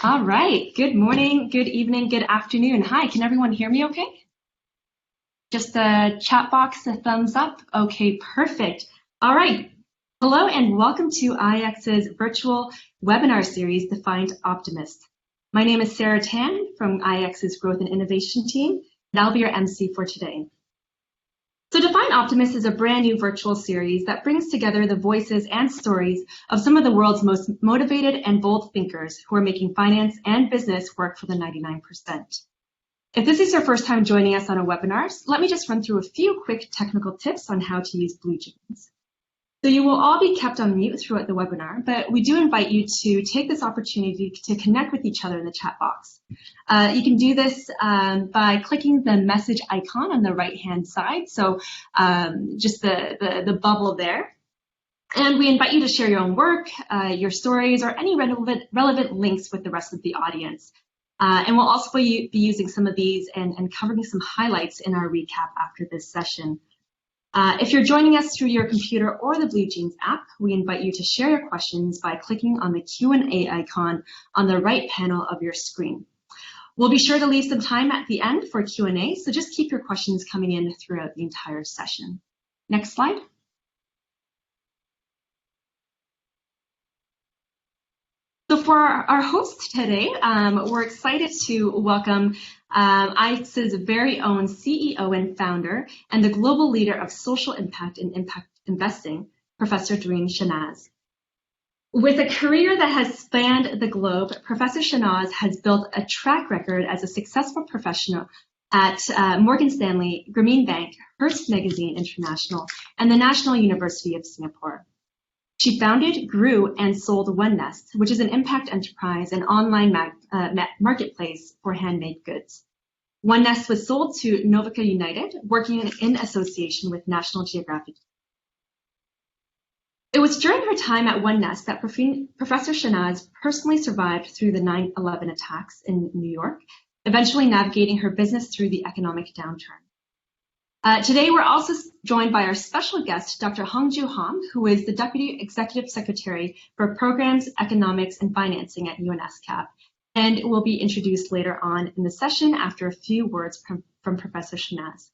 All right. Good morning, good evening, good afternoon. Hi, can everyone hear me okay? Just a chat box, a thumbs up. Okay, perfect. All right. Hello and welcome to IIX's virtual webinar series, Defiant Optimist. My name is Sarah Tan from IIX's Growth and Innovation team, and I'll be your MC for today. So Defiant Optimist is a brand new virtual series that brings together the voices and stories of some of the world's most motivated and bold thinkers who are making finance and business work for the 99%. If this is your first time joining us on a webinar, let me just run through a few quick technical tips on how to use BlueJeans. So you will all be kept on mute throughout the webinar, but we do invite you to take this opportunity to connect with each other in the chat box. You can do this by clicking the message icon on the right-hand side, so just the bubble there. And we invite you to share your own work, your stories, or any relevant links with the rest of the audience. And we'll also be using some of these and covering some highlights in our recap after this session. If you're joining us through your computer or the BlueJeans app, we invite you to share your questions by clicking on the Q&A icon on the right panel of your screen. We'll be sure to leave some time at the end for Q&A, so just keep your questions coming in throughout the entire session. Next slide. So for our host today, we're excited to welcome IIX's very own CEO and founder and the global leader of social impact and impact investing, Professor Durreen Shahnaz. With a career that has spanned the globe, Professor Shahnaz has built a track record as a successful professional at Morgan Stanley, Grameen Bank, Hearst Magazine International, and the National University of Singapore. She founded, grew, and sold OneNest, which is an impact enterprise and online marketplace for handmade goods. OneNest was sold to Novica United, working in association with National Geographic. It was during her time at OneNest that Professor Shahnaz personally survived through the 9/11 attacks in New York, eventually navigating her business through the economic downturn. Today, we're also joined by our special guest, Dr. Hongjoo Hahm, who is the Deputy Executive Secretary for Programs, Economics, and Financing at UNESCAP, and will be introduced later on in the session after a few words from Professor Shahnaz.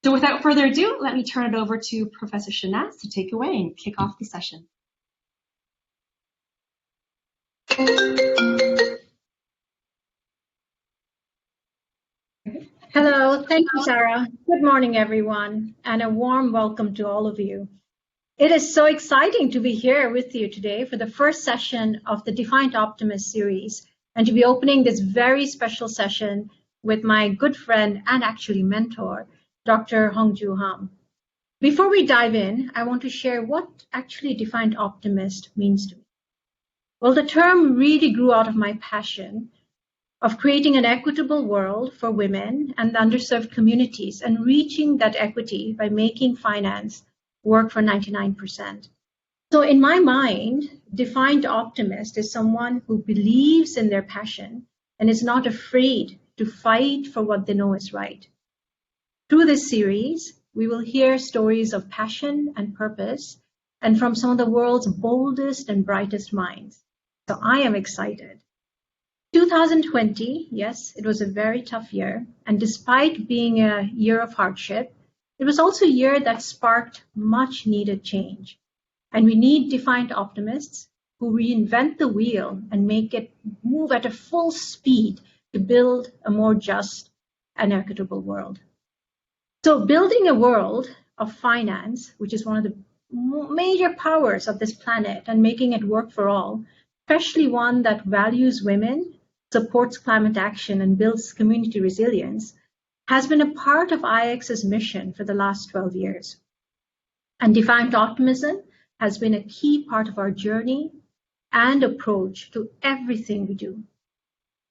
So without further ado, let me turn it over to Professor Shahnaz to take away and kick off the session. Hello, thank you, Sarah. Good morning, everyone, and a warm welcome to all of you. It is so exciting to be here with you today for the first session of the Defiant Optimist series, and to be opening this very special session with my good friend and actually mentor, Dr. Hongjoo Hahm. Before we dive in, I want to share what actually Defiant Optimist means to me. Well, the term really grew out of my passion of creating an equitable world for women and underserved communities and reaching that equity by making finance work for 99%. So in my mind, Defiant Optimist is someone who believes in their passion and is not afraid to fight for what they know is right. Through this series, we will hear stories of passion and purpose and from some of the world's boldest and brightest minds. So I am excited. 2020, yes, it was a very tough year, and despite being a year of hardship, it was also a year that sparked much needed change. And we need Defiant Optimists who reinvent the wheel and make it move at a full speed to build a more just and equitable world. So building a world of finance, which is one of the major powers of this planet, and making it work for all, especially one that values women, supports climate action, and builds community resilience, has been a part of IIX's mission for the last 12 years. And Defiant Optimism has been a key part of our journey and approach to everything we do.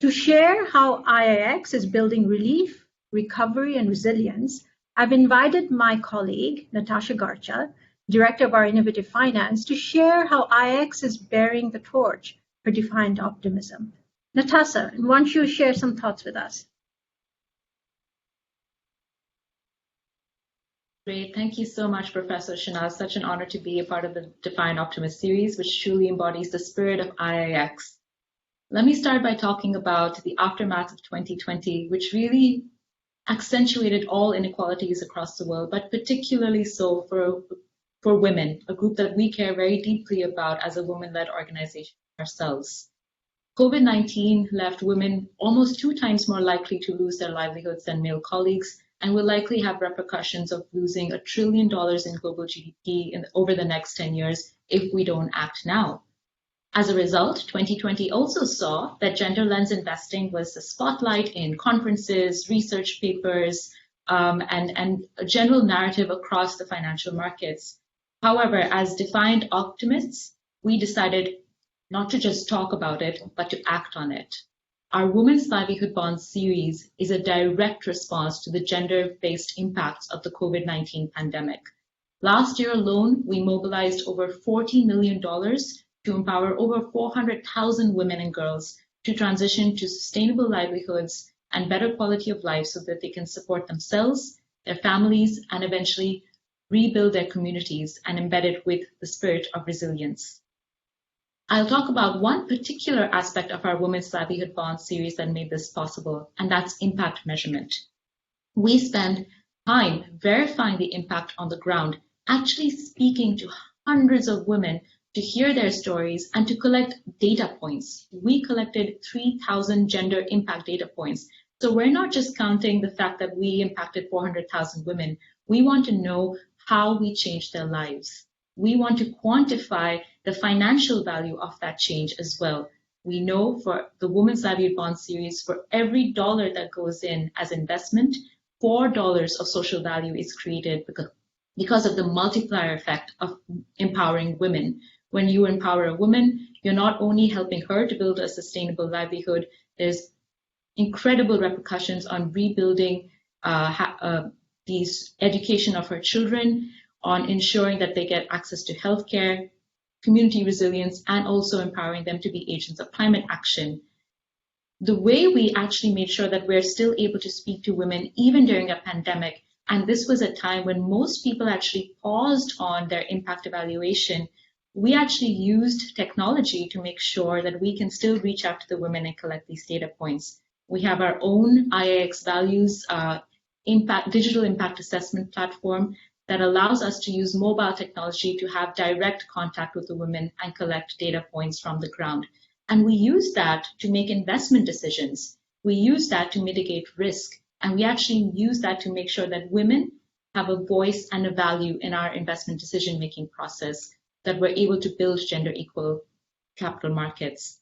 To share how IIX is building relief, recovery, and resilience, I've invited my colleague, Natasha Garcia, Director of our Innovative Finance, to share how IIX is bearing the torch for Defiant Optimism. Natasha, why don't you share some thoughts with us? Great. Thank you so much, Professor Shahnaz. Such an honor to be a part of the Defiant Optimist series, which truly embodies the spirit of IIX. Let me start by talking about the aftermath of 2020, which really accentuated all inequalities across the world, but particularly so for women, a group that we care very deeply about as a women-led organization ourselves. COVID-19 left women almost 2 times more likely to lose their livelihoods than male colleagues, and will likely have repercussions of losing $1 trillion in global GDP over the next 10 years if we don't act now. As a result, 2020 also saw that gender lens investing was the spotlight in conferences, research papers, and a general narrative across the financial markets. However, as Defiant Optimists, we decided not to just talk about it, but to act on it. Our Women's Livelihood Bond series is a direct response to the gender-based impacts of the COVID-19 pandemic. Last year alone, we mobilized over $40 million to empower over 400,000 women and girls to transition to sustainable livelihoods and better quality of life so that they can support themselves, their families, and eventually rebuild their communities and embed it with the spirit of resilience. I'll talk about one particular aspect of our Women's Livelihood Bond series that made this possible, and that's impact measurement. We spend time verifying the impact on the ground, actually speaking to hundreds of women to hear their stories and to collect data points. We collected 3,000 gender impact data points. So we're not just counting the fact that we impacted 400,000 women. We want to know how we changed their lives. We want to quantify the financial value of that change as well. We know for the Women's Livelihood Bond series, for every dollar that goes in as investment, $4 of social value is created because of the multiplier effect of empowering women. When you empower a woman, you're not only helping her to build a sustainable livelihood, there's incredible repercussions on rebuilding these education of her children, on ensuring that they get access to healthcare, community resilience, and also empowering them to be agents of climate action. The way we actually made sure that we're still able to speak to women even during a pandemic, and this was a time when most people actually paused on their impact evaluation, we actually used technology to make sure that we can still reach out to the women and collect these data points. We have our own IIX Values digital impact assessment platform that allows us to use mobile technology to have direct contact with the women and collect data points from the ground. And we use that to make investment decisions. We use that to mitigate risk. And we actually use that to make sure that women have a voice and a value in our investment decision-making process, that we're able to build gender equal capital markets.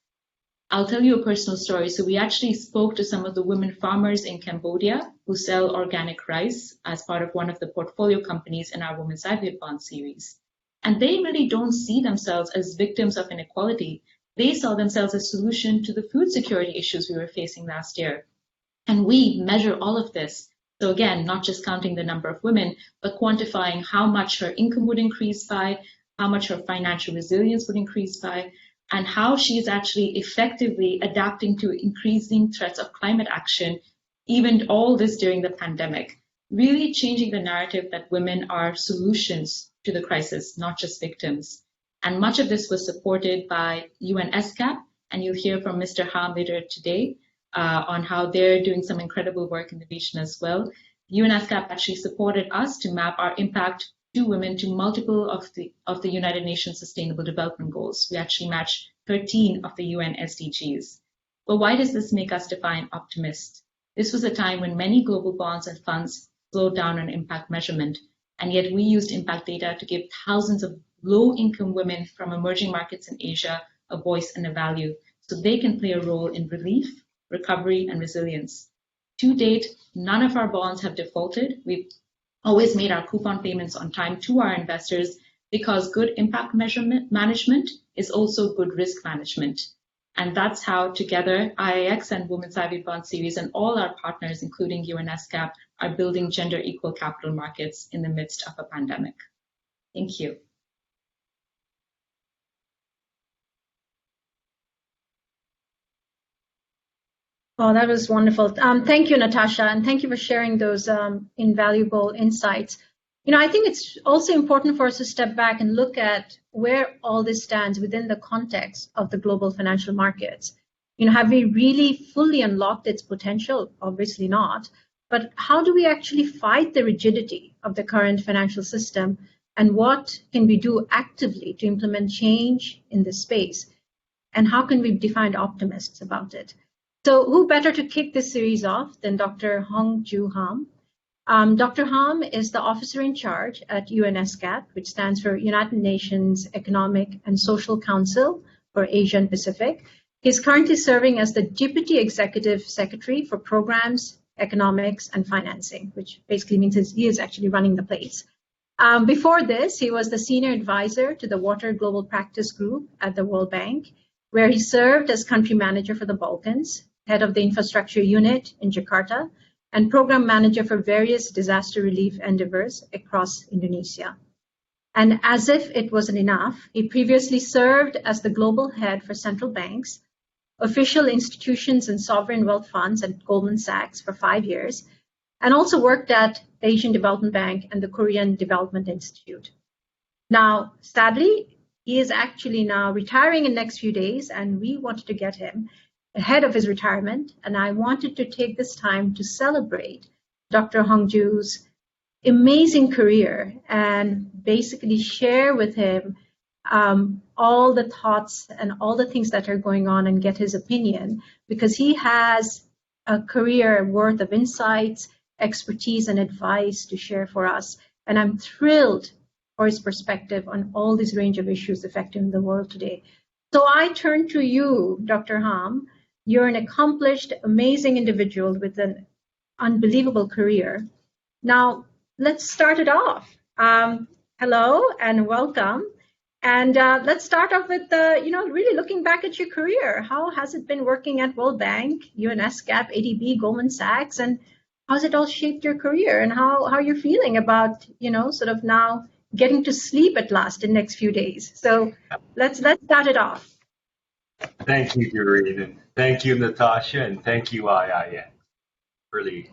I'll tell you a personal story. So we actually spoke to some of the women farmers in Cambodia who sell organic rice as part of one of the portfolio companies in our Women's Livelihood Bond series. And they really don't see themselves as victims of inequality. They saw themselves as a solution to the food security issues we were facing last year. And we measure all of this. So again, not just counting the number of women, but quantifying how much her income would increase by, how much her financial resilience would increase by, and how she is actually effectively adapting to increasing threats of climate action, even all this during the pandemic, really changing the narrative that women are solutions to the crisis, not just victims. And much of this was supported by UNESCAP, and you'll hear from Mr. Hahm later today on how they're doing some incredible work in the region as well. UNESCAP actually supported us to map our impact to women to multiple of the United Nations Sustainable Development Goals. We actually match 13 of the UN SDGs. But why does this make us Defiant Optimists? This was a time when many global bonds and funds slowed down on impact measurement, and yet we used impact data to give thousands of low-income women from emerging markets in Asia a voice and a value, so they can play a role in relief, recovery, and resilience. To date, none of our bonds have defaulted. We've always made our coupon payments on time to our investors because good impact measurement management is also good risk management. And that's how together IIX and Women's Livelihood Bond series and all our partners, including UNESCAP, are building gender equal capital markets in the midst of a pandemic. Thank you. Oh, that was wonderful. Thank you, Natasha, and thank you for sharing those invaluable insights. You know, I think it's also important for us to step back and look at where all this stands within the context of the global financial markets. Have we really fully unlocked its potential? Obviously not. But how do we actually fight the rigidity of the current financial system? And what can we do actively to implement change in this space? And how can we define optimists about it? So who better to kick this series off than Dr. Hongjoo Hahm? Dr. Hahm is the officer in charge at UNESCAP, which stands for United Nations Economic and Social Council for Asia and Pacific. He's currently serving as the Deputy Executive Secretary for Programs, Economics, and Financing, which basically means he is actually running the place. Before this, he was the Senior Advisor to the Water Global Practice Group at the World Bank, where he served as Country Manager for the Balkans, Head of the Infrastructure Unit in Jakarta, and Program Manager for various disaster relief endeavors across Indonesia. And as if it wasn't enough, he previously served as the Global Head for Central Banks, Official Institutions and Sovereign Wealth Funds at Goldman Sachs for 5 years, and also worked at the Asian Development Bank and the Korean Development Institute. Now, sadly, he is actually now retiring in the next few days, and we wanted to get him ahead of his retirement, and I wanted to take this time to celebrate Dr. Hongjoo's amazing career and basically share with him all the thoughts and all the things that are going on and get his opinion, because he has a career worth of insights, expertise, and advice to share for us. And I'm thrilled for his perspective on all this range of issues affecting the world today. So I turn to you, Dr. Hahm. You're an accomplished, amazing individual with an unbelievable career. Now, let's start it off. Hello and welcome. And let's start off with, really looking back at your career. How has it been working at World Bank, UNESCAP, ADB, Goldman Sachs, and how's it all shaped your career? And how you're feeling about, sort of now getting to sleep at last in the next few days? So let's start it off. Thank you, Durreen, and thank you, Natasha, and thank you, IIX. Really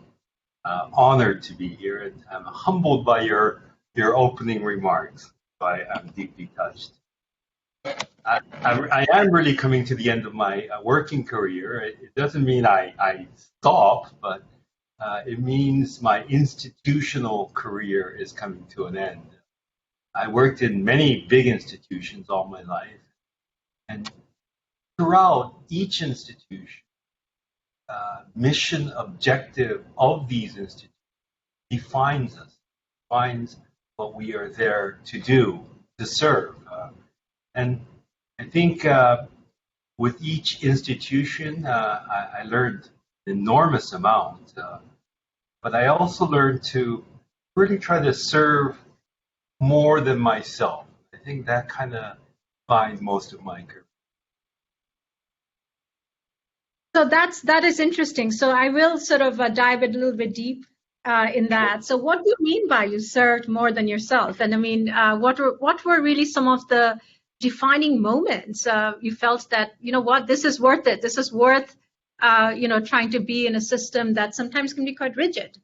honored to be here, and I'm humbled by your opening remarks. I'm deeply touched. I am really coming to the end of my working career. It doesn't mean I stop, but it means my institutional career is coming to an end. I worked in many big institutions all my life, and throughout each institution, mission objective of these institutions defines us, defines what we are there to do, to serve. And I think with each institution, I learned an enormous amount, but I also learned to really try to serve more than myself. I think that kind of defines most of my career. So that is interesting. So I will sort of dive a little bit deep in that. So what do you mean by you served more than yourself? And I mean, what were really some of the defining moments you felt that, this is worth it. This is worth, trying to be in a system that sometimes can be quite rigid.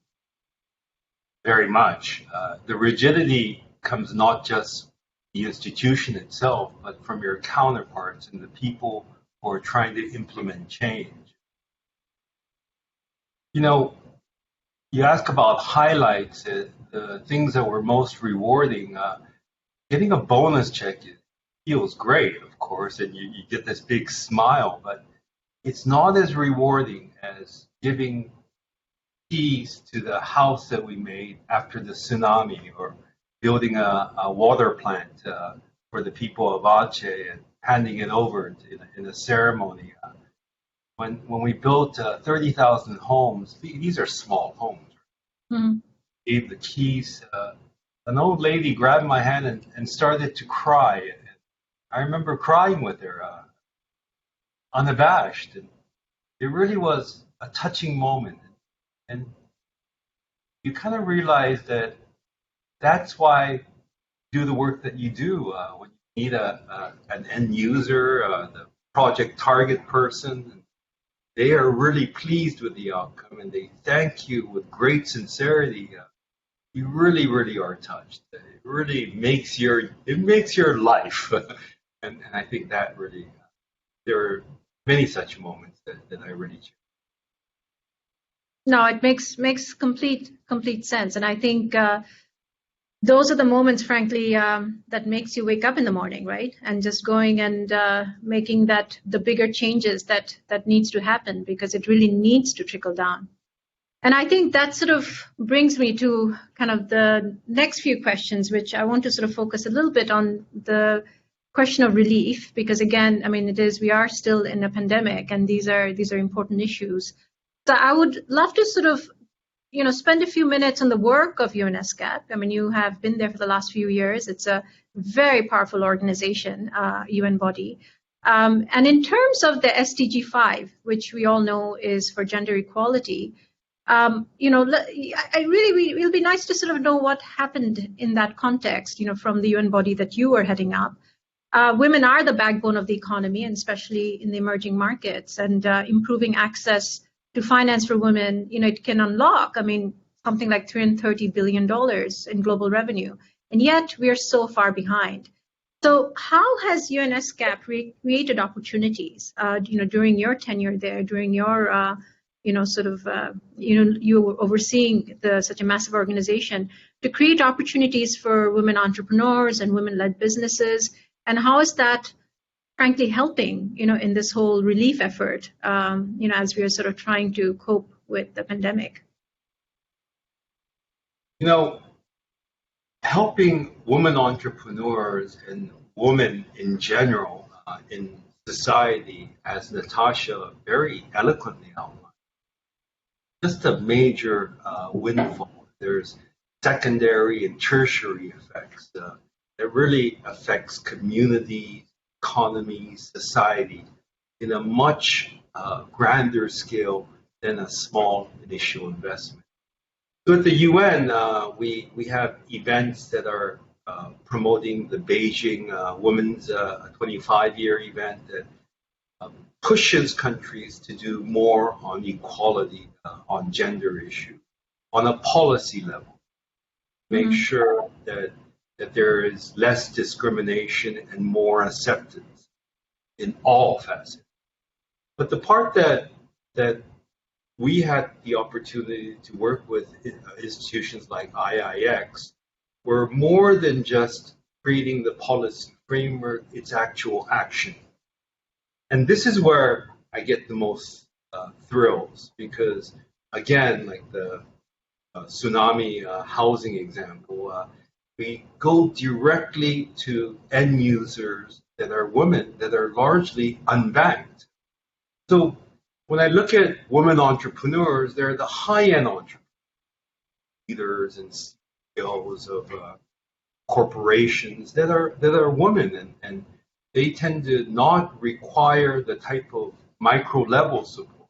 Very much. The rigidity comes not just the institution itself, but from your counterparts and the people who are trying to implement change. You ask about highlights, the things that were most rewarding. Getting a bonus check feels great, of course, and you get this big smile, but it's not as rewarding as giving keys to the house that we made after the tsunami, or building a water plant for the people of Aceh and handing it over in a ceremony. When we built 30,000 homes, these are small homes. Mm-hmm. Gave the keys. An old lady grabbed my hand and started to cry. I remember crying with her, unabashed. And it really was a touching moment. And you kind of realize that that's why you do the work that you do. When you need an end user, the project target person, they are really pleased with the outcome and they thank you with great sincerity. You really, really are touched. It really makes your life. and I think that really, there are many such moments that I really cherish. No, it makes complete sense, and I think those are the moments, frankly, that makes you wake up in the morning, right? And just going and making the bigger changes that needs to happen, because it really needs to trickle down. And I think that sort of brings me to kind of the next few questions, which I want to sort of focus a little bit on the question of relief, because again, I mean, we are still in a pandemic, and these are important issues. So I would love to sort of, spend a few minutes on the work of UNESCAP. I mean, you have been there for the last few years. It's a very powerful organization, UN body. And in terms of the SDG 5, which we all know is for gender equality, it'll be nice to sort of know what happened in that context, from the UN body that you were heading up. Women are the backbone of the economy, and especially in the emerging markets, and improving access to finance for women, it can unlock, I mean, something like $330 billion in global revenue, and yet we are so far behind. So how has UNESCAP created opportunities, during your tenure there, during your you were overseeing such a massive organization, to create opportunities for women entrepreneurs and women-led businesses, and how is that, frankly, helping, in this whole relief effort, as we are sort of trying to cope with the pandemic? Helping women entrepreneurs and women in general in society, as Natasha very eloquently outlined, just a major windfall. There's secondary and tertiary effects that really affects communities, economies, society in a much grander scale than a small initial investment. So at the UN, we have events that are promoting the Beijing Women's 25-year event that pushes countries to do more on equality, on gender issues, on a policy level. Make sure that there is less discrimination and more acceptance in all facets. But the part that we had the opportunity to work with institutions like IIX were more than just creating the policy framework, it's actual action. And this is where I get the most thrills, because again, like the tsunami housing example, we go directly to end users that are women that are largely unbanked. So when I look at women entrepreneurs, they're the high-end entrepreneurs, leaders and CEOs of corporations that are women, and they tend to not require the type of micro-level support.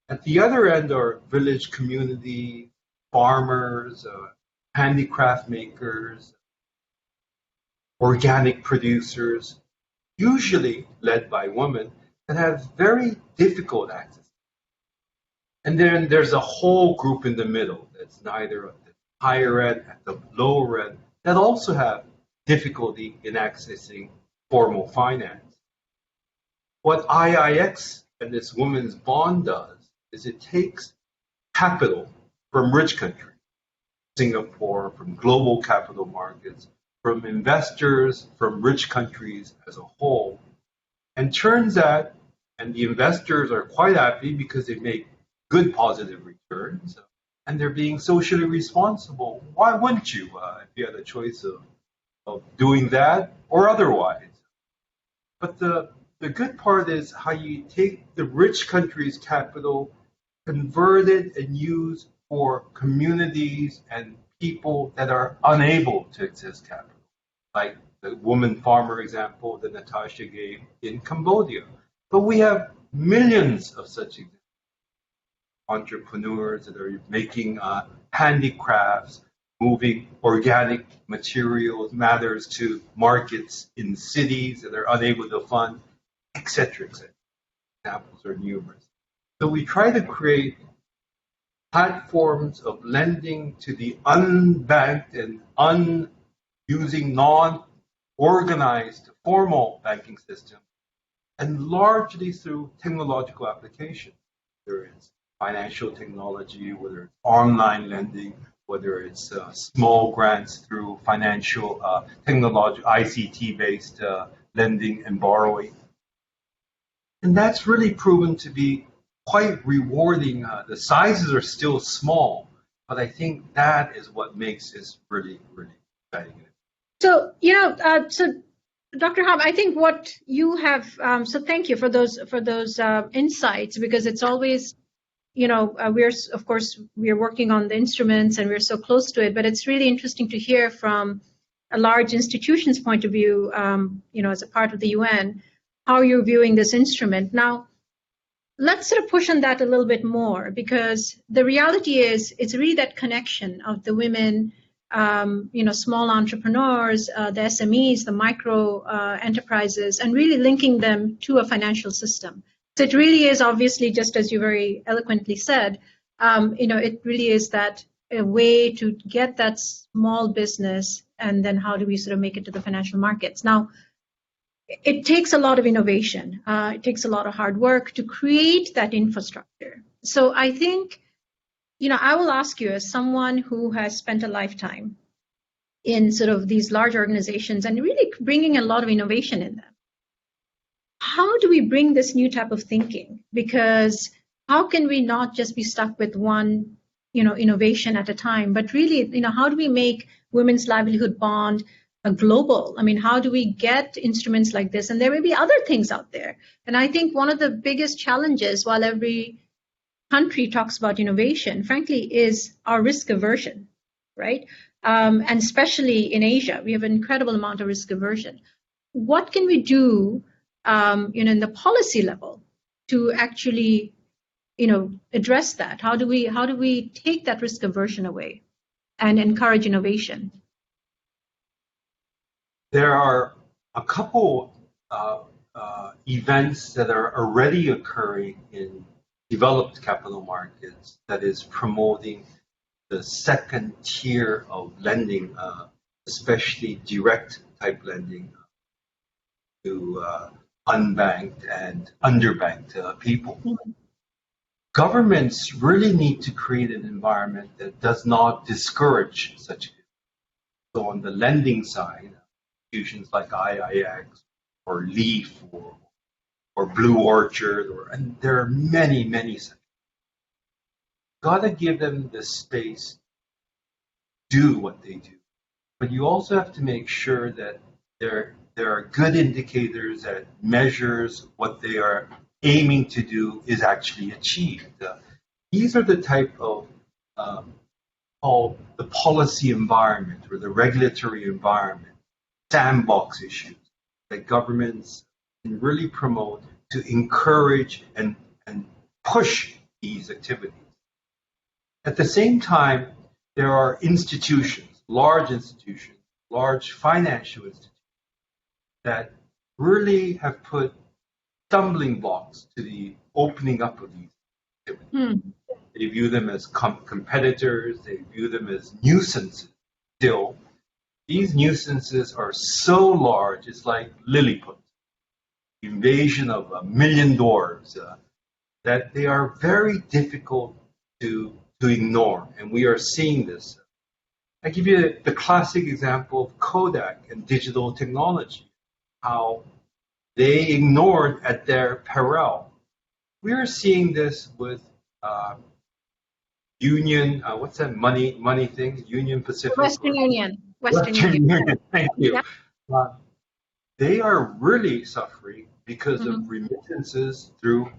At the other end are village community, farmers, handicraft makers, organic producers, usually led by women, that have very difficult access. And then there's a whole group in the middle that's neither at the higher end, at the lower end, that also have difficulty in accessing formal finance. What IIX and this women's bond does is it takes capital from rich countries, Singapore, from global capital markets, from investors from rich countries as a whole, and turns that, and the investors are quite happy because they make good positive returns, and they're being socially responsible. Why wouldn't you if you had a choice of doing that or otherwise? But the good part is how you take the rich countries' capital, convert it and use for communities and people that are unable to access capital, like the woman farmer example that Natasha gave in Cambodia. But we have millions of such examples. Entrepreneurs that are making handicrafts, moving organic materials, matters to markets in cities that are unable to fund, etc., etc. Examples are numerous. So we try to create platforms of lending to the unbanked and using non-organized formal banking system and largely through technological application, whether it's financial technology, whether it's online lending, whether it's small grants through financial technology, ICT-based lending and borrowing. And that's really proven to be quite rewarding. The sizes are still small, but I think that is what makes this really, really exciting. So, so Dr. Hahm, I think what you have, so thank you for those insights, because it's always, of course, we're working on the instruments and we're so close to it, but it's really interesting to hear from a large institution's point of view, as a part of the UN, how you're viewing this instrument. Now, let's sort of push on that a little bit more, because the reality is it's really that connection of the women, small entrepreneurs, the SMEs, the micro enterprises, and really linking them to a financial system. So it really is, obviously, just as you very eloquently said, it really is that a way to get that small business, and then how do we sort of make it to the financial markets. Now, it takes a lot of innovation. It takes a lot of hard work to create that infrastructure. So I think, I will ask you, as someone who has spent a lifetime in sort of these large organizations and really bringing a lot of innovation in them, how do we bring this new type of thinking? Because how can we not just be stuck with one, innovation at a time, but really, how do we make women's livelihood bond global? I mean, how do we get instruments like this? And there may be other things out there. And I think one of the biggest challenges, while every country talks about innovation, frankly, is our risk aversion, right? And especially in Asia, we have an incredible amount of risk aversion. What can we do, in the policy level to actually, address that? How do we take that risk aversion away and encourage innovation? There are a couple events that are already occurring in developed capital markets that is promoting the second tier of lending, especially direct type lending to unbanked and underbanked people. Mm-hmm. Governments really need to create an environment that does not discourage such. So on the lending side, institutions like IIX or LEAF or Blue Orchard, and there are many, many such. Got to give them the space to do what they do. But you also have to make sure that there are good indicators that measures what they are aiming to do is actually achieved. These are the type of called the policy environment or the regulatory environment, sandbox issues that governments can really promote to encourage and push these activities. At the same time, there are institutions, large financial institutions that really have put stumbling blocks to the opening up of these activities. They view them as competitors, they view them as nuisances still. These nuisances are so large, it's like Lilliput, the invasion of 1,000,000 dwarves, that they are very difficult to ignore, and we are seeing this. I give you the classic example of Kodak and digital technology, how they ignored at their peril. We are seeing this with Union, what's that money thing? Union Pacific? Western Union. Western Union, thank you. Yeah. They are really suffering because of remittances through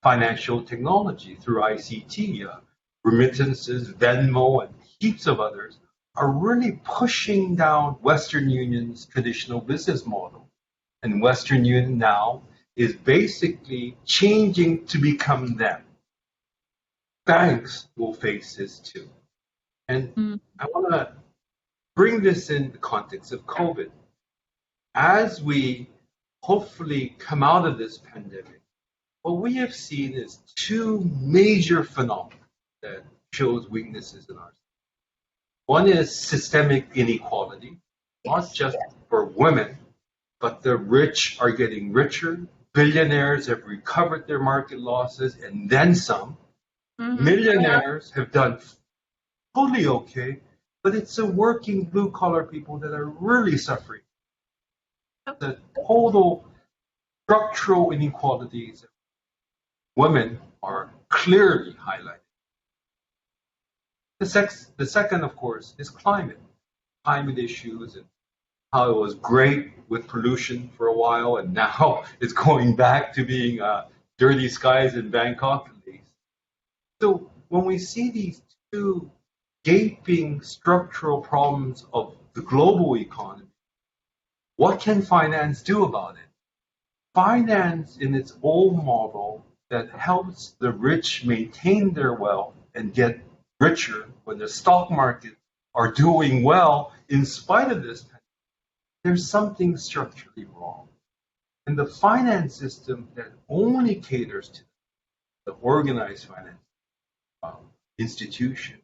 financial technology, through ICT. Remittances, Venmo, and heaps of others are really pushing down Western Union's traditional business model. And Western Union now is basically changing to become them. Banks will face this too. And I want to bring this in the context of COVID. As we hopefully come out of this pandemic, what we have seen is two major phenomena that shows weaknesses in our system. One is systemic inequality, not just for women, but the rich are getting richer, Billionaires have recovered their market losses and then some. Mm-hmm. Millionaires have done fully okay, but it's the working blue-collar people that are really suffering. The total structural inequalities women are clearly highlighted. The second, of course, is climate issues, and how it was great with pollution for a while, and now it's going back to being dirty skies in Bangkok at least. So when we see these two gaping structural problems of the global economy, what can finance do about it? Finance in its old model that helps the rich maintain their wealth and get richer when the stock markets are doing well in spite of this, there's something structurally wrong. And the finance system that only caters to the organized finance institution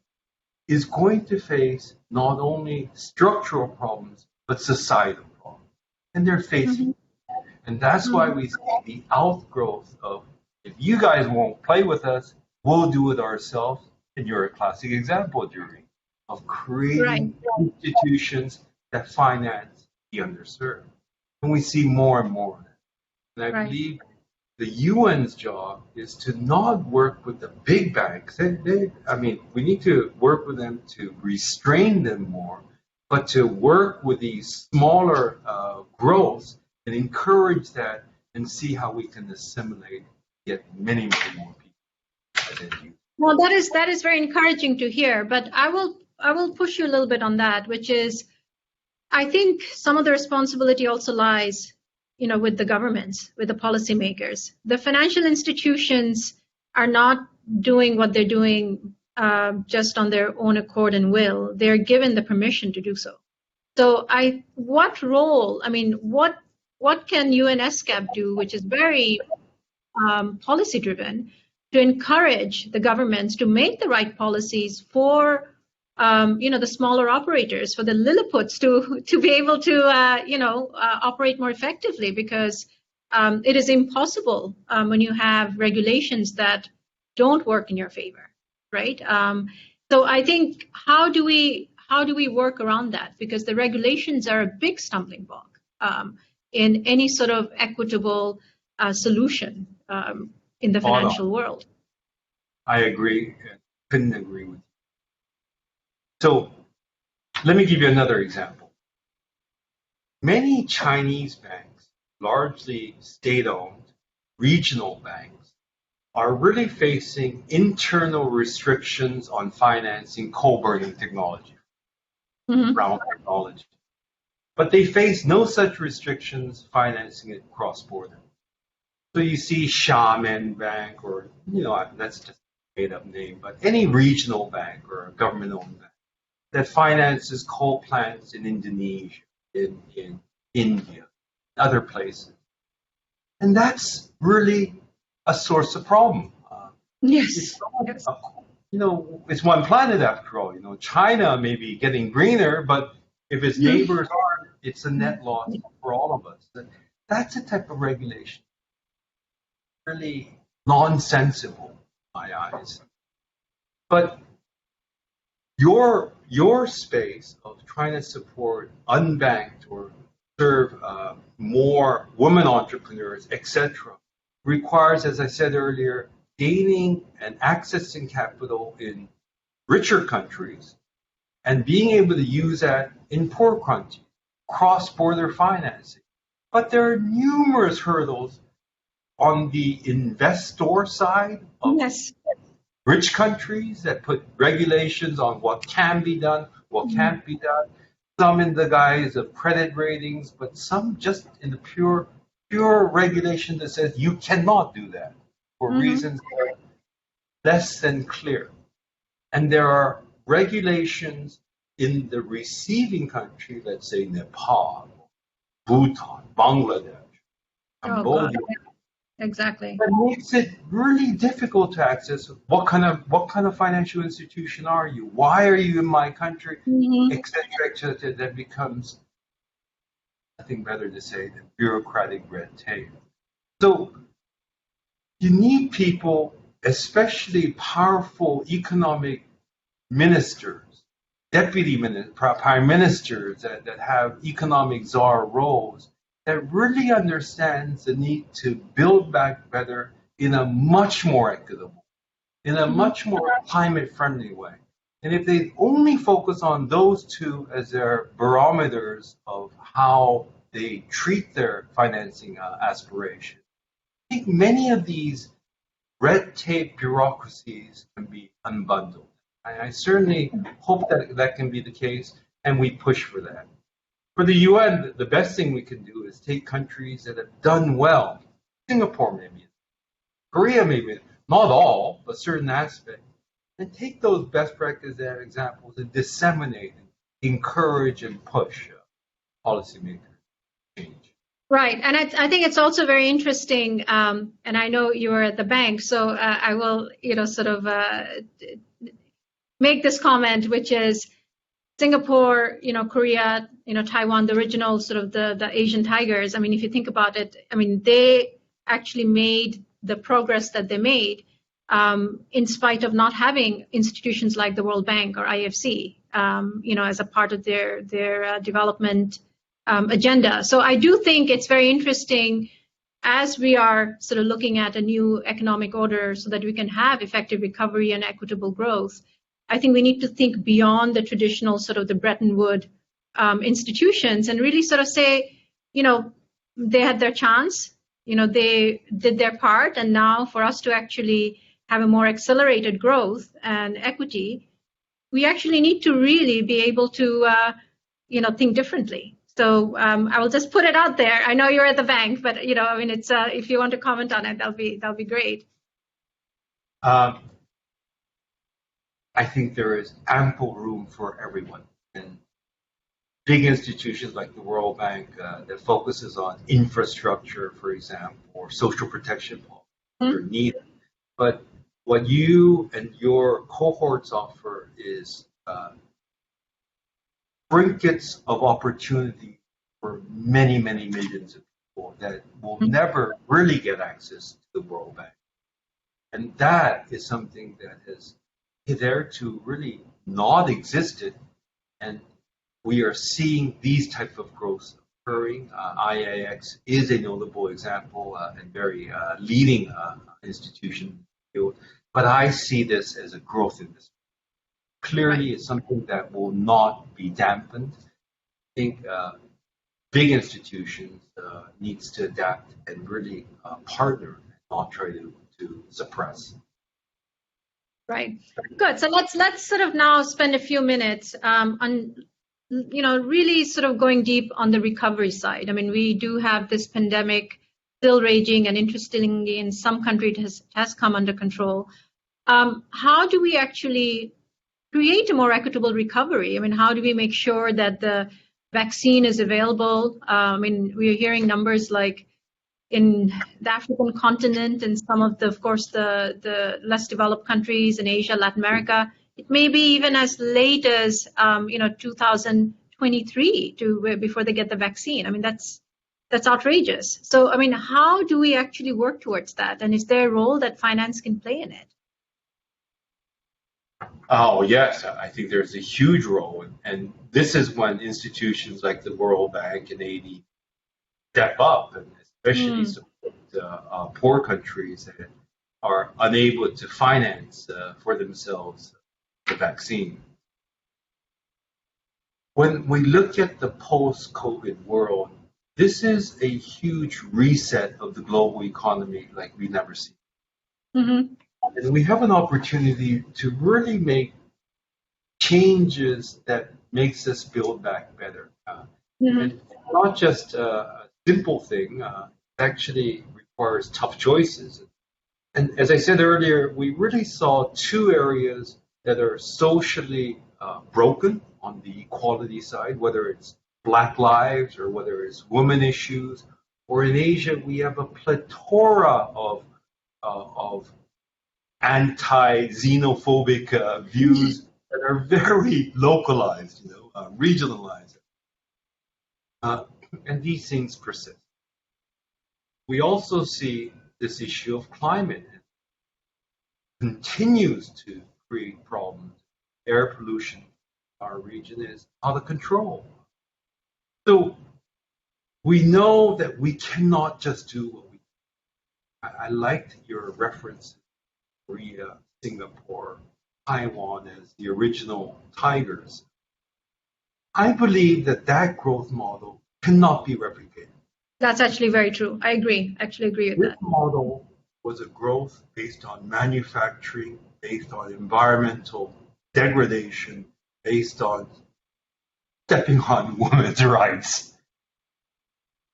is going to face not only structural problems, but societal problems. And they're facing. And that's why we see the outgrowth of, if you guys won't play with us, we'll do it ourselves. And you're a classic example, Durreen, of creating institutions that finance the underserved. And we see more and more of that. And I believe the UN's job is to not work with the big banks. We need to work with them to restrain them more, but to work with these smaller growths and encourage that and see how we can assimilate, get many, many more people. Well, that is very encouraging to hear, but I will push you a little bit on that, which is, I think some of the responsibility also lies, with the governments, with the policymakers. The financial institutions are not doing what they're doing just on their own accord and will. They're given the permission to do so. So what can UNESCAP do, which is very policy driven, to encourage the governments to make the right policies for the smaller operators, for the Lilliputians to be able to operate more effectively, because it is impossible when you have regulations that don't work in your favor, right? So I think how do we work around that? Because the regulations are a big stumbling block in any sort of equitable solution in the financial world. I agree. Couldn't agree with you. So let me give you another example. Many Chinese banks, largely state-owned, regional banks, are really facing internal restrictions on financing coal-burning technology, brown technology. But they face no such restrictions financing it cross-border. So you see Xiamen Bank, or, that's just a made-up name, but any regional bank or a government-owned bank that finances coal plants in Indonesia, in India, other places. And that's really a source of problem. Yes. It's one planet after all. China may be getting greener, but if its neighbors aren't, it's a net loss for all of us. That's a type of regulation. Really nonsensical in my eyes. But your space of trying to support unbanked or serve more women entrepreneurs, etc., requires, as I said earlier, gaining and accessing capital in richer countries and being able to use that in poor countries, cross-border financing. But there are numerous hurdles on the investor side of rich countries that put regulations on what can be done, what can't be done, some in the guise of credit ratings, but some just in the pure regulation that says you cannot do that for reasons that are less than clear. And there are regulations in the receiving country, let's say Nepal, Bhutan, Bangladesh, Cambodia. Exactly. That makes it really difficult to access. What kind of financial institution are you? Why are you in my country? Etc. That becomes nothing better to say than bureaucratic red tape. So you need people, especially powerful economic ministers, deputy ministers, prime ministers that have economic czar roles, that really understands the need to build back better in a much more equitable, in a much more climate-friendly way. And if they only focus on those two as their barometers of how they treat their financing aspirations, I think many of these red tape bureaucracies can be unbundled. I certainly hope that that can be the case, and we push for that. For the UN, the best thing we can do is take countries that have done well, Singapore maybe, Korea maybe, not all, but certain aspects, and take those best practice examples and disseminate, encourage, and push policymakers to change. Right, and I think it's also very interesting, and I know you're at the bank, so I will, sort of make this comment, which is Singapore, Korea, Taiwan, the original sort of the Asian tigers. I mean, if you think about it, I mean, they actually made the progress that they made in spite of not having institutions like the World Bank or IFC, as a part of their development agenda. So I do think it's very interesting as we are sort of looking at a new economic order so that we can have effective recovery and equitable growth. I think we need to think beyond the traditional sort of the Bretton Woods institutions and really sort of say, they had their chance, they did their part, and now for us to actually have a more accelerated growth and equity, we actually need to really be able to, think differently. So I will just put it out there. I know you're at the bank, but I mean, it's if you want to comment on it, that'll be great. I think there is ample room for everyone. And big institutions like the World Bank that focuses on infrastructure, for example, or social protection policies are needed. But what you and your cohorts offer is trinkets of opportunity for many, many millions of people that will never really get access to the World Bank. And that is something that has hitherto really not existed. And we are seeing these types of growth occurring. IIX is a notable example and very leading institution in the field. But I see this as a growth industry. Clearly, it's something that will not be dampened. I think big institutions needs to adapt and really partner, not try to suppress. Right. Good. So let's sort of now spend a few minutes on really sort of going deep on the recovery side. I mean, we do have this pandemic still raging, and interestingly, in some countries it has come under control. How do we actually create a more equitable recovery? I mean, how do we make sure that the vaccine is available? I mean, we are hearing numbers like in the African continent and some of of course, the less developed countries in Asia, Latin America, it may be even as late as 2023 before they get the vaccine. I mean, that's outrageous. So, I mean, how do we actually work towards that? And is there a role that finance can play in it? Oh, yes, I think there's a huge role. And this is when institutions like the World Bank and AD step up and especially support poor countries that are unable to finance for themselves the vaccine. When we look at the post-COVID world, this is a huge reset of the global economy like we've never seen. And we have an opportunity to really make changes that makes us build back better. And not just a simple thing, it actually requires tough choices. And as I said earlier, we really saw two areas that are socially broken on the equality side, whether it's Black lives or whether it's women issues, or in Asia, we have a plethora of anti-xenophobic views that are very localized, regionalized. And these things persist. we also see this issue of climate continues to create problems. Air pollution in our region is out of control. So we know that we cannot just do what we do. I liked your reference to Korea, Singapore, Taiwan as the original tigers. I believe that that growth model cannot be replicated. That's actually very true. I agree. Actually agree with that. This model was a growth based on manufacturing, based on environmental degradation, based on stepping on women's rights.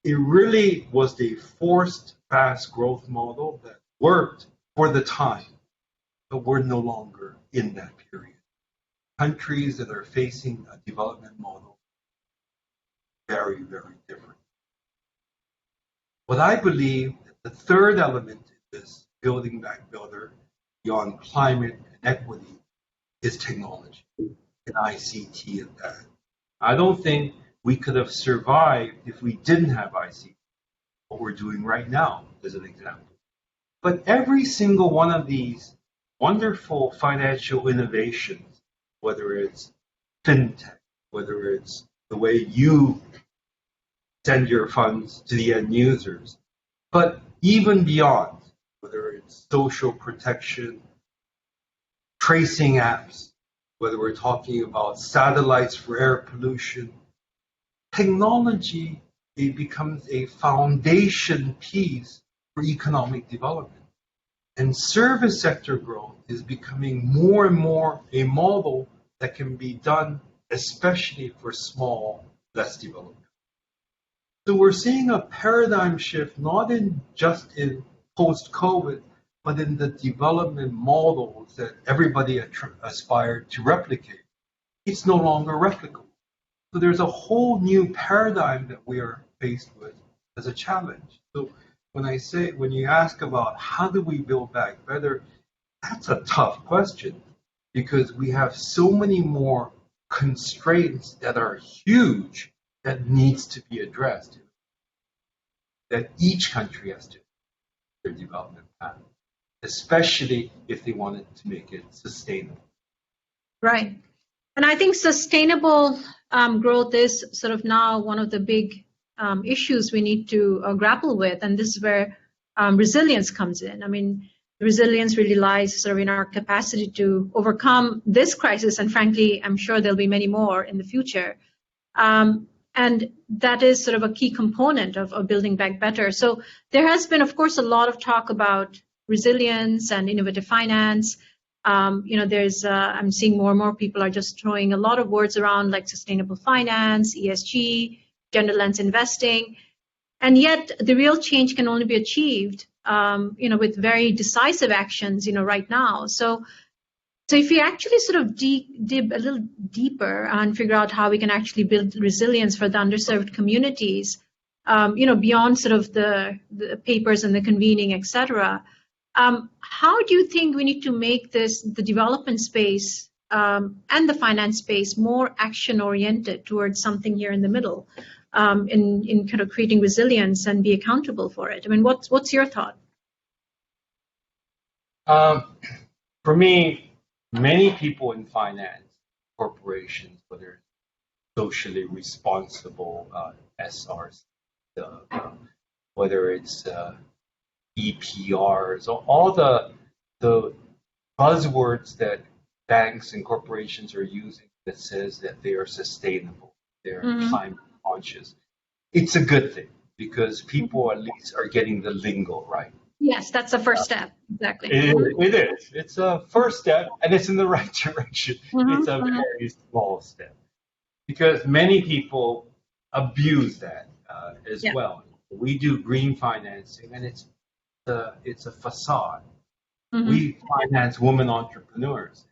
It really was a forced fast growth model that worked for the time, but we're no longer in that period. Countries that are facing a development model, very, very different. What I believe the third element in this building back better beyond climate and equity is technology and ICT at that. I don't think we could have survived if we didn't have ICT, what we're doing right now as an example. But every single one of these wonderful financial innovations, whether it's fintech, whether it's the way you send your funds to the end users, but even beyond, whether it's social protection, tracing apps, whether we're talking about satellites for air pollution, technology, it becomes a foundation piece for economic development. And service sector growth is becoming more and more a model that can be done, especially for small, less developed. So we're seeing a paradigm shift, not in just in post-COVID, but in the development models that everybody aspired to replicate. It's no longer replicable. So there's a whole new paradigm that we are faced with as a challenge. So when you ask about how do we build back better, that's a tough question because we have so many more constraints that are huge that needs to be addressed, that each country has to their development path, especially if they wanted to make it sustainable. Right. And I think sustainable growth is sort of now one of the big issues we need to grapple with. And this is where resilience comes in. I mean, resilience really lies sort of in our capacity to overcome this crisis. And frankly, I'm sure there'll be many more in the future. And that is sort of a key component of building back better. So there has been, of course, a lot of talk about resilience and innovative finance. I'm seeing more and more people are just throwing a lot of words around like sustainable finance, ESG, gender lens investing. And yet the real change can only be achieved, with very decisive actions, right now. So if we actually sort of dig a little deeper and figure out how we can actually build resilience for the underserved communities, beyond sort of the papers and the convening, et cetera, how do you think we need to make the development space and the finance space more action-oriented towards something here in the middle, in kind of creating resilience and be accountable for it? I mean, what's your thought? For me, many people in finance, corporations, whether it's socially responsible SRs, whether it's EPRs, all the buzzwords that banks and corporations are using that says that they are sustainable, they're climate conscious. It's a good thing because people at least are getting the lingo right. Yes, that's the first step. Exactly. It is. It's a first step, and it's in the right direction. It's a very small step because many people abuse that as well. We do green financing, and it's a facade. We finance women entrepreneurs.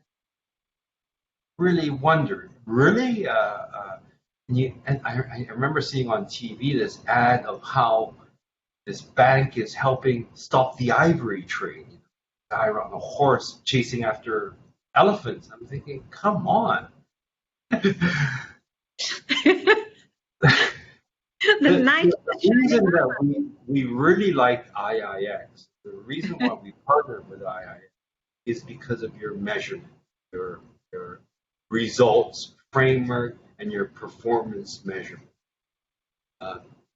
Really wondered, and I remember seeing on TV this ad of how this bank is helping stop the ivory trade. A guy on a horse chasing after elephants. I'm thinking, come on. The reason that we really like IIX, the reason why we partnered with IIX is because of your measurement, your results framework, and your performance measurement.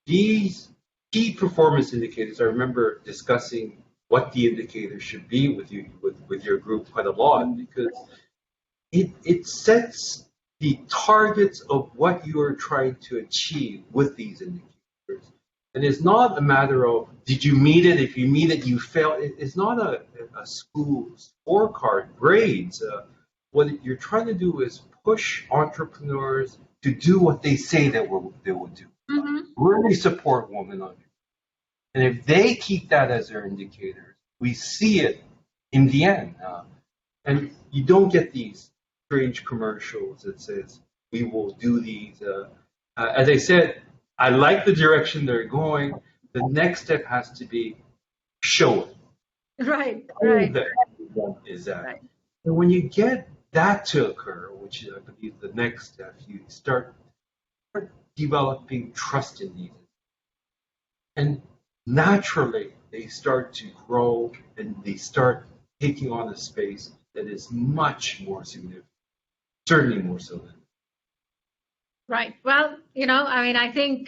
These key performance indicators, I remember discussing what the indicators should be with you with your group quite a lot, because it sets the targets of what you are trying to achieve with these indicators. And it's not a matter of, did you meet it? If you meet it, you failed. It's not a school scorecard, grades. What you're trying to do is push entrepreneurs to do what they say that they will do. Mm-hmm. Really support women on it. And if they keep that as their indicators, we see it in the end. And you don't get these strange commercials that says, we will do these. As I said, I like the direction they're going. The next step has to be show it. Right. Is that. Right. And when you get that to occur, which I believe the next step, you start developing trust in these. And naturally, they start to grow and they start taking on a space that is much more significant, certainly more so than. Right. Well, I think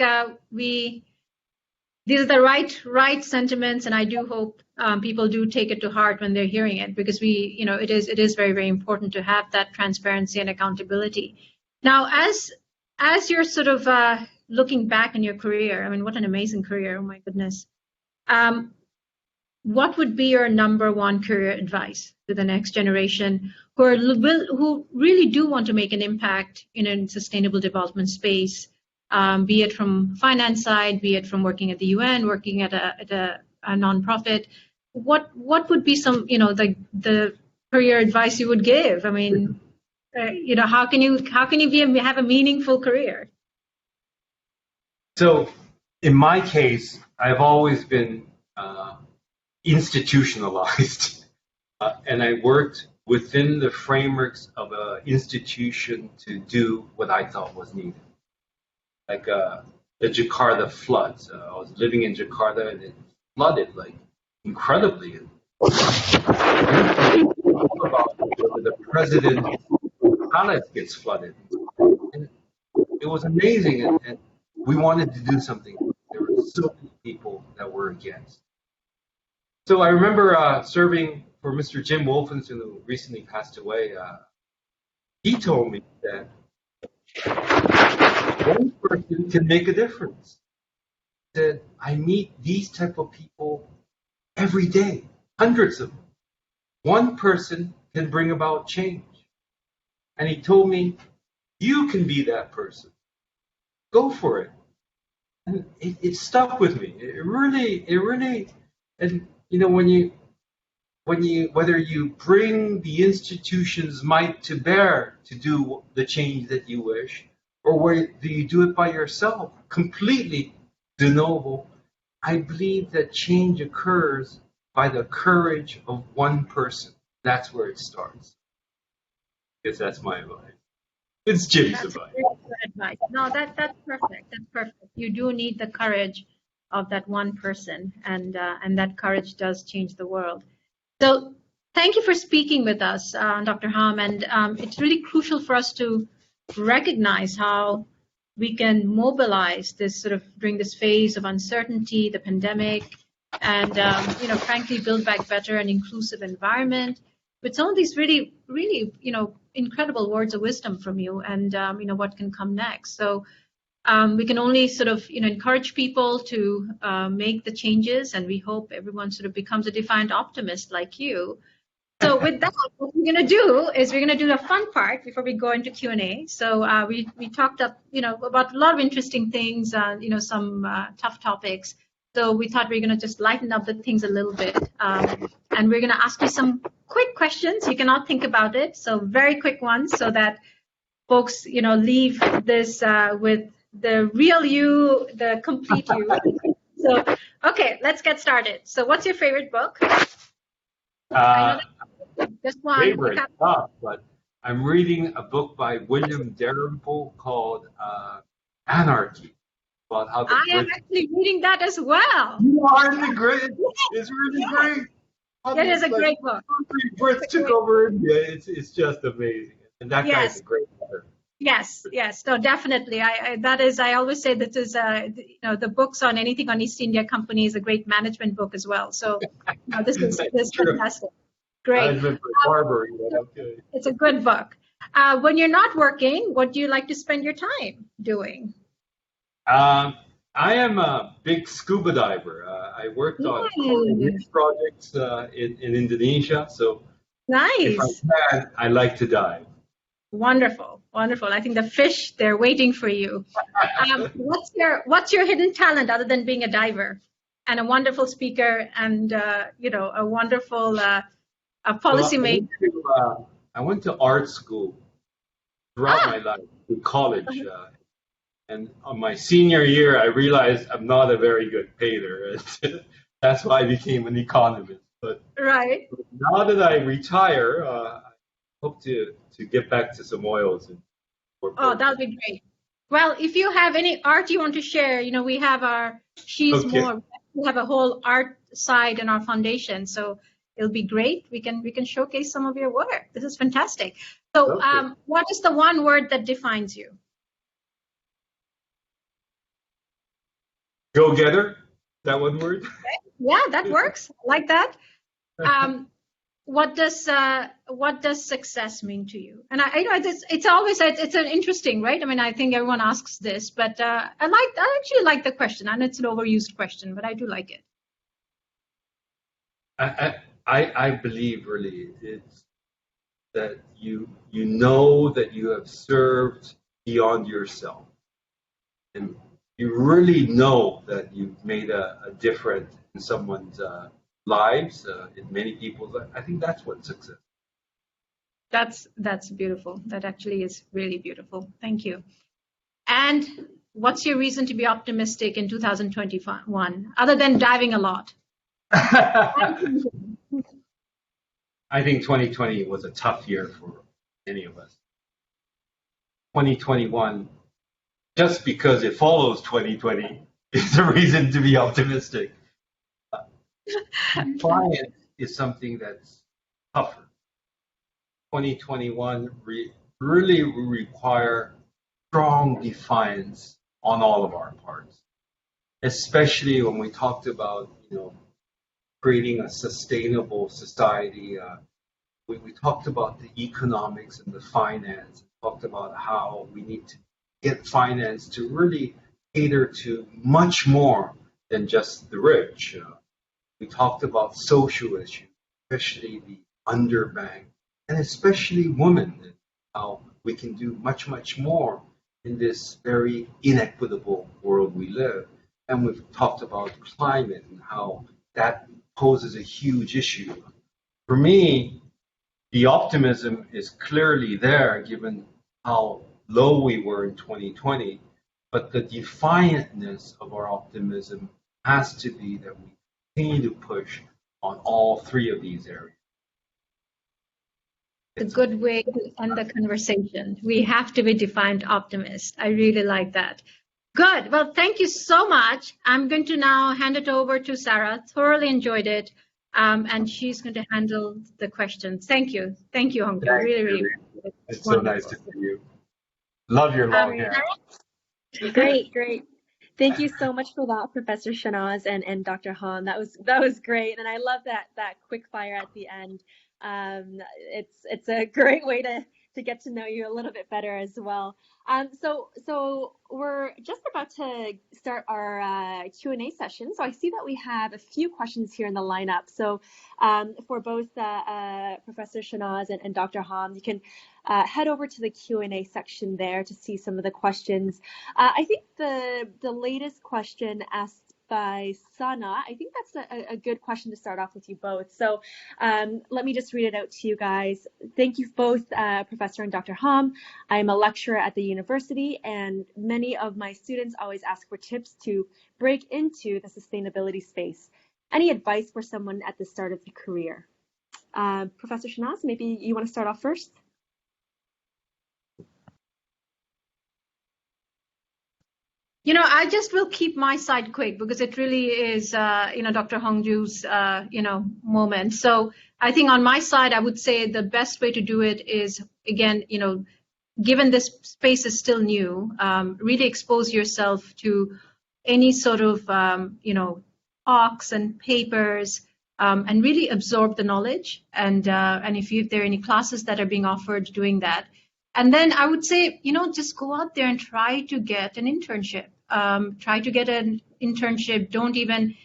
these are the right sentiments, and I do hope people do take it to heart when they're hearing it, because it is very, very important to have that transparency and accountability. Now, as you're sort of looking back in your career, what an amazing career! Oh my goodness. What would be your number one career advice to the next generation who really do want to make an impact in a sustainable development space, be it from finance side, be it from working at the UN, working at a nonprofit? What would be some the career advice you would give? How can you have a meaningful career? So, in my case, I've always been institutionalized, and I worked within the frameworks of an institution to do what I thought was needed. Like the Jakarta floods. I was living in Jakarta and it flooded incredibly. The president palace gets flooded. And it was amazing, and we wanted to do something. There were so many people that were against. So I remember serving for Mr. Jim Wolfenson, who recently passed away. He told me that one person can make a difference. That I meet these type of people every day, hundreds of them. One person can bring about change. And he told me, you can be that person. Go for it. And it stuck with me. It really, and whether you bring the institution's might to bear to do the change that you wish, or whether you do it by yourself, completely de novo, I believe that change occurs by the courage of one person. That's where it starts. Because that's my advice. It's Jim's advice. Advice. No, that's perfect. That's perfect. You do need the courage of that one person, and that courage does change the world. So thank you for speaking with us, Dr. Hahm, and it's really crucial for us to recognize how we can mobilize this during this phase of uncertainty, the pandemic, and frankly build back better and inclusive environment with some of these really incredible words of wisdom from you, and what can come next. So we can only encourage people to make the changes, and we hope everyone becomes a defiant optimist like you. So with that, what we're going to do is we're going to do the fun part before we go into Q&A. So we talked about a lot of interesting things, some tough topics. So we thought we were going to just lighten up the things a little bit, and we're going to ask you some quick questions. You cannot think about it, so very quick ones, so that folks leave this with the real you, the complete you. So okay, let's get started. So what's your favorite book? Just one. Favorite, but I'm reading a book by William Dalrymple called Anarchy. about how the I am Brits. actually reading that as well. You are the great. It's really great. It is a Like, great book. Brits took over India. It's just amazing. And that guy's Yes. a great author. Yes, yes, no, definitely. I always say that is, the books on anything on East India Company is a great management book as well. So, this is True. fantastic. Great. Management for Barbary, but okay. It's a good book. When you're not working, what do you like to spend your time doing? I am a big scuba diver. I worked on coral reef projects in Indonesia. So if I Nice. can, I like to dive. Wonderful, wonderful. I think the fish, they're waiting for you. What's your hidden talent other than being a diver and a wonderful speaker and a wonderful policymaker? I went to art school throughout my life, to college. And on my senior year, I realized I'm not a very good painter. That's why I became an economist. But Right. now that I retire, I hope to get back to some oils. Oh, that'll be great. Well, if you have any art you want to share, we have we have a whole art side in our foundation. So it'll be great. We can showcase some of your work. This is fantastic. So what is the one word that defines you? Go-getter? That one word? Okay. Yeah, that works. I like that. What does success mean to you? And I know it's always it's an interesting, right? I mean, I think everyone asks this, but I actually like the question, and it's an overused question, but I do like it. I believe really it's that you know that you have served beyond yourself, and you really know that you've made a difference in someone's lives, in many people's lives. I think that's what success. That's beautiful. That actually is really beautiful. Thank you. And what's your reason to be optimistic in 2021, other than diving a lot? I think 2020 was a tough year for many of us. 2021, just because it follows 2020, is a reason to be optimistic. Defiance is something that's tougher. 2021 really will require strong defiance on all of our parts, especially when we talked about creating a sustainable society. We talked about the economics and the finance, talked about how we need to get finance to really cater to much more than just the rich. We talked about social issues, especially the underbanked, and especially women, and how we can do much, much more in this very inequitable world we live. And we've talked about climate and how that poses a huge issue. For me, the optimism is clearly there given how low we were in 2020, but the defiantness of our optimism has to be that we continue to push on all three of these areas. It's a good way to end the conversation. We have to be defiant optimists. I really like that. Good. Well, thank you so much. I'm going to now hand it over to Sarah. Thoroughly enjoyed it. And she's going to handle the questions. Thank you. Thank you, Hongjoo. Really, really. It's so nice to see you. Love your long hair. Great, great. Thank you so much for that, Professor Shahnaz and Dr. Hahm. That was great. And I love that quick fire at the end. It's a great way to get to know you a little bit better as well. So we're just about to start our Q&A session. So I see that we have a few questions here in the lineup. So for both Professor Shahnaz and Dr. Hahm, you can head over to the Q&A section there to see some of the questions. I think the latest question asked by Sana, I think that's a good question to start off with you both. So let me just read it out to you guys. Thank you both, Professor and Dr. Hahm. I'm a lecturer at the university, and many of my students always ask for tips to break into the sustainability space. Any advice for someone at the start of the career? Professor Shahnaz, maybe you want to start off first? I just will keep my side quick because it really is, Dr. Hongjoo's, moment. So I think on my side, I would say the best way to do it is, again, given this space is still new, really expose yourself to any sort of, talks and papers, and really absorb the knowledge. And if there are any classes that are being offered, doing that. And then I would say, just go out there and try to get an internship. Try to get an internship. Don't even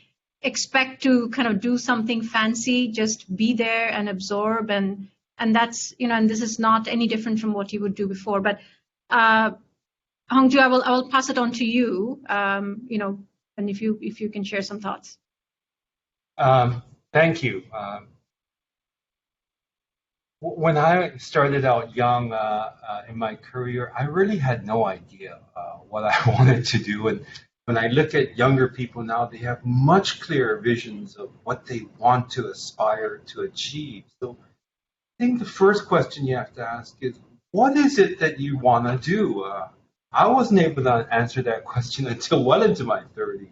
expect to kind of do something fancy. Just be there and absorb. And that's, and this is not any different from what you would do before. But Hongjoo, I will pass it on to you. And if you can share some thoughts. Thank you. When I started out young in my career, I really had no idea what I wanted to do. And when I look at younger people now, they have much clearer visions of what they want to aspire to achieve. So I think the first question you have to ask is, what is it that you want to do? I wasn't able to answer that question until well into my 30s.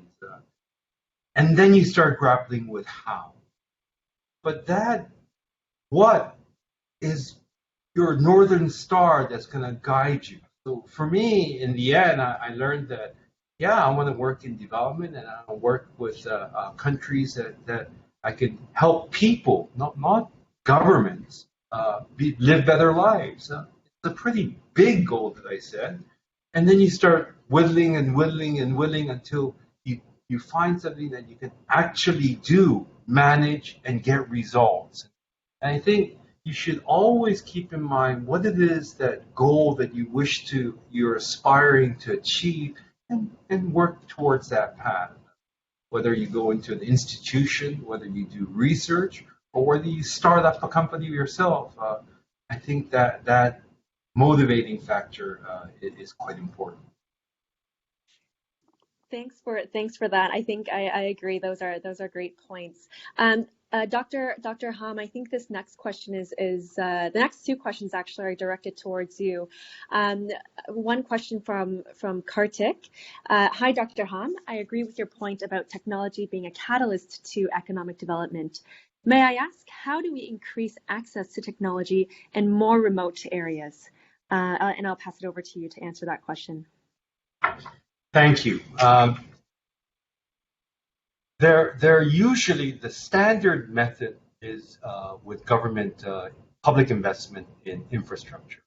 And then you start grappling with how. But that what is your northern star that's going to guide you. So for me, in the end, I learned that, I want to work in development and I want to work with countries that I can help people, not governments, live better lives. It's a pretty big goal that I set. And then you start whittling and whittling and whittling until you find something that you can actually do, manage, and get results. And I think you should always keep in mind what it is, that goal that you're aspiring to achieve, and work towards that path. Whether you go into an institution, whether you do research, or whether you start up a company yourself, I think that motivating factor is quite important. Thanks for that. I think I agree. Those are great points. Dr. Hahm, I think this next question is the next two questions actually are directed towards you. One question from Kartik. Hi, Dr. Hahm. I agree with your point about technology being a catalyst to economic development. May I ask, how do we increase access to technology in more remote areas? And I'll pass it over to you to answer that question. Thank you. They're usually, the standard method is with government public investment in infrastructure.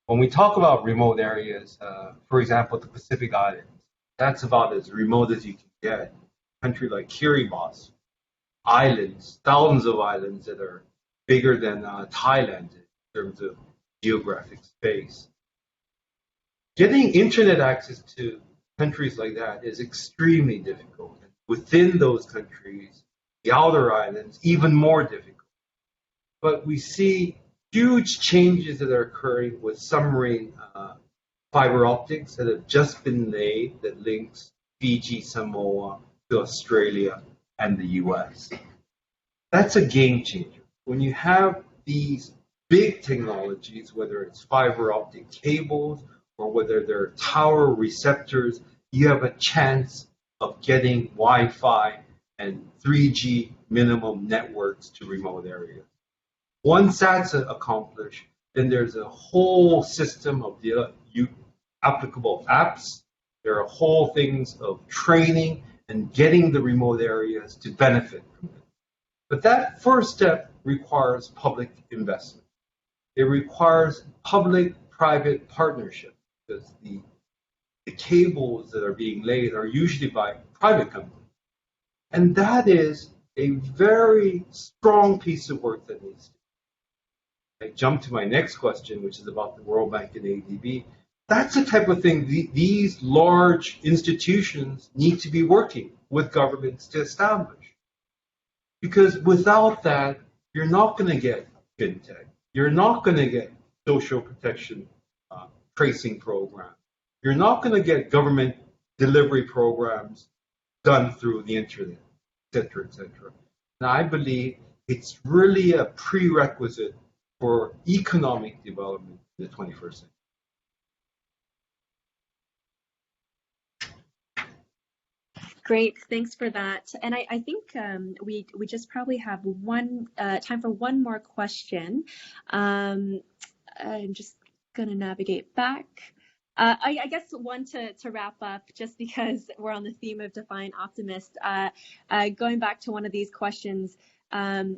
When we talk about remote areas, for example, the Pacific Islands, that's about as remote as you can get. A country like Kiribati, islands, thousands of islands that are bigger than Thailand in terms of geographic space. Getting internet access to countries like that is extremely difficult. Within those countries, the outer islands, even more difficult. But we see huge changes that are occurring with submarine fiber optics that have just been laid that links Fiji, Samoa to Australia and the US. That's a game changer. When you have these big technologies, whether it's fiber optic cables or whether they're tower receptors, you have a chance of getting Wi-Fi and 3G minimum networks to remote areas. Once that's accomplished, then there's a whole system of the applicable apps. There are whole things of training and getting the remote areas to benefit from it. But that first step requires public investment. It requires public-private partnership, because the cables that are being laid are usually by private companies. And that is a very strong piece of work that needs to be. I jump to my next question, which is about the World Bank and ADB. That's the type of thing these large institutions need to be working with governments to establish. Because without that, you're not going to get fintech. You're not going to get social protection tracing programs. You're not going to get government delivery programs done through the internet, et cetera, et cetera. And I believe it's really a prerequisite for economic development in the 21st century. Great, thanks for that. And I think we just probably have time for one more question. I'm just gonna navigate back. I guess one to wrap up, just because we're on the theme of Defiant Optimist, going back to one of these questions,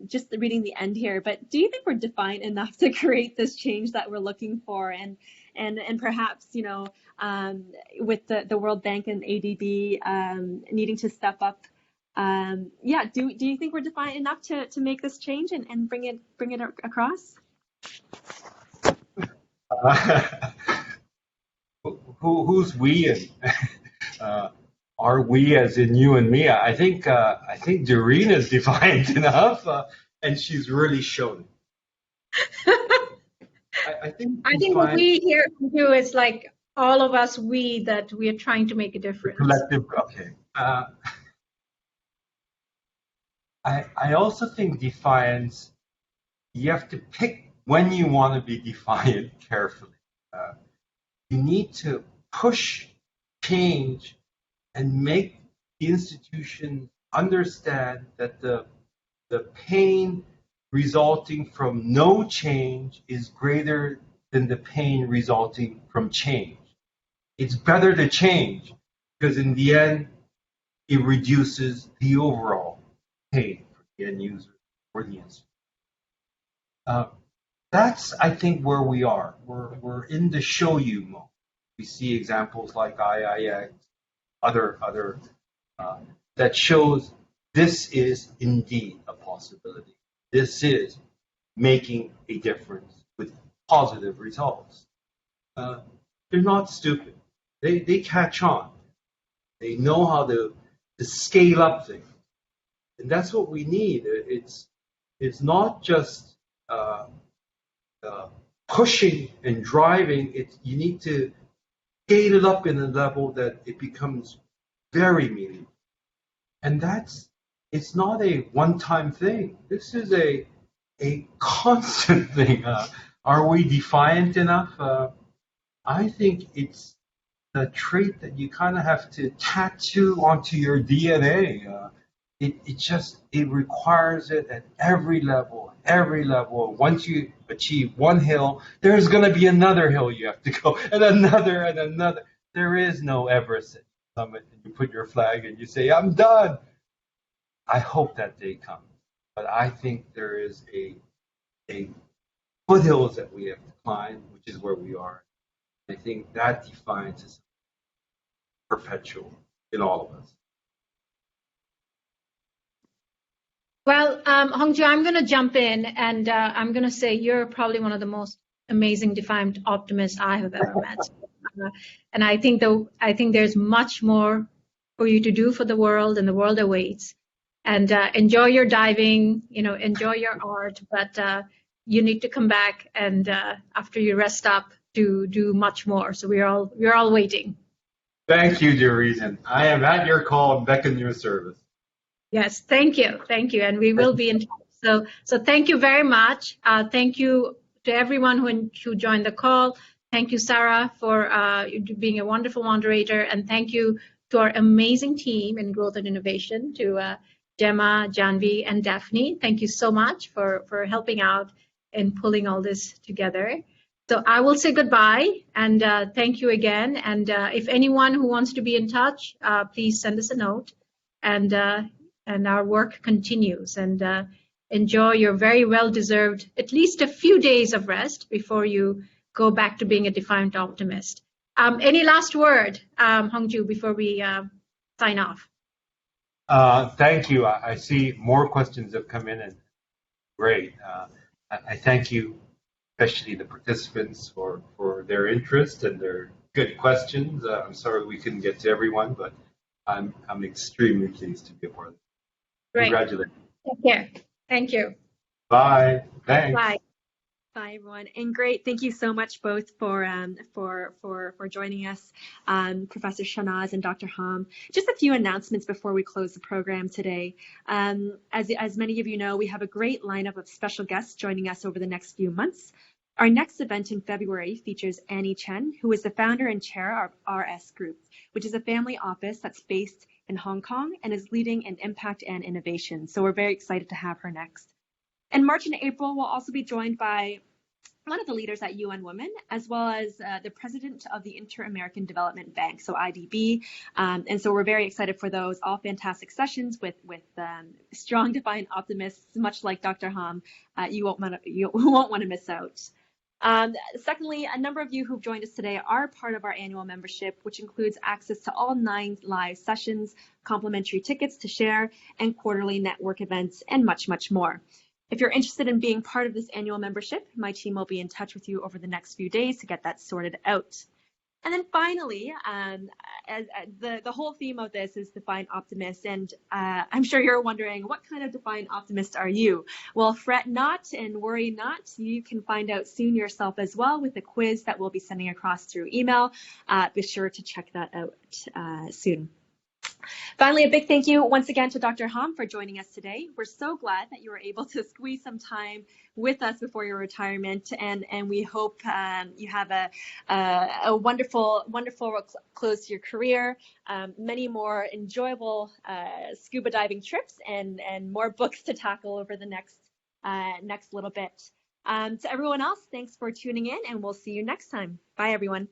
just reading the end here, but do you think we're defiant enough to create this change that we're looking for? And perhaps, you know, with the World Bank and ADB needing to step up, yeah, do you think we're defiant enough to make this change and bring it across? Who's we, and are we as in you and me? I think Durreen is defiant enough, and she's really shown it. I think what we here do is like all of us, that we are trying to make a difference. Collective, okay. I also think defiance, you have to pick when you want to be defiant carefully. You need to push change and make the institution understand that the pain resulting from no change is greater than the pain resulting from change. It's better to change because in the end, it reduces the overall pain for the end user or the institution. That's, I think, where we are. We're in the show you mode. We see examples like IIX, other that shows this is indeed a possibility. This is making a difference with positive results. They're not stupid. They catch on. They know how to scale up things, and that's what we need. It's not just pushing and driving. You need to scale it up in a level that it becomes very meaningful. And it's not a one-time thing. This is a constant thing. Are we defiant enough? I think it's a trait that you kind of have to tattoo onto your DNA. It requires it at every level. Once you achieve one hill, there's going to be another hill you have to go, and another. There is no Everest summit, and you put your flag and you say, I'm done. I hope that day comes. But I think there is a foothills that we have to climb, which is where we are. I think that defiance is perpetual in all of us. Well, Hongjoo, I'm going to jump in, and I'm going to say you're probably one of the most amazing defiant optimists I have ever met. And I think there's much more for you to do for the world, and the world awaits. And enjoy your diving, enjoy your art, but you need to come back and after you rest up to do much more. So we're all waiting. Thank you, Durreen. I am at your call and beckon your service. Yes, thank you, and we will be in touch. So thank you very much. Thank you to everyone who joined the call. Thank you, Sarah, for being a wonderful moderator, and thank you to our amazing team in Growth and Innovation, to Gemma, Janvi, and Daphne. Thank you so much for helping out in pulling all this together. So I will say goodbye, and thank you again. And if anyone who wants to be in touch, please send us a note. And our work continues. And enjoy your very well-deserved at least a few days of rest before you go back to being a defiant optimist. Any last word, Hongjoo, before we sign off? Thank you. I see more questions have come in, and great. I thank you, especially the participants, for their interest and their good questions. I'm sorry we couldn't get to everyone, but I'm extremely pleased to be a part of it. Great. Congratulations. Take care. Thank you. Bye. Thanks. Bye. Bye, everyone. And great. Thank you so much both for joining us, Professor Shahnaz and Dr. Hahm. Just a few announcements before we close the program today. As many of you know, we have a great lineup of special guests joining us over the next few months. Our next event in February features Annie Chen, who is the founder and chair of RS Group, which is a family office that's based in Hong Kong and is leading in impact and innovation. So we're very excited to have her next. In March and April, we'll also be joined by one of the leaders at UN Women, as well as the president of the Inter-American Development Bank, so IDB. And so we're very excited for those, all fantastic sessions with strong, defiant optimists, much like Dr. Hahm. You won't want to miss out. Secondly, a number of you who've joined us today are part of our annual membership, which includes access to all 9 live sessions, complimentary tickets to share, and quarterly network events, and much, much more. If you're interested in being part of this annual membership, my team will be in touch with you over the next few days to get that sorted out. And then finally, the whole theme of this is Defiant Optimist, and I'm sure you're wondering, what kind of Defiant Optimist are you? Well, fret not and worry not. You can find out soon yourself as well with a quiz that we'll be sending across through email. Be sure to check that out soon. Finally, a big thank you once again to Dr. Hahm for joining us today. We're so glad that you were able to squeeze some time with us before your retirement, and we hope you have a wonderful close to your career, many more enjoyable scuba diving trips, and more books to tackle over the next little bit. To everyone else, thanks for tuning in, and we'll see you next time. Bye, everyone.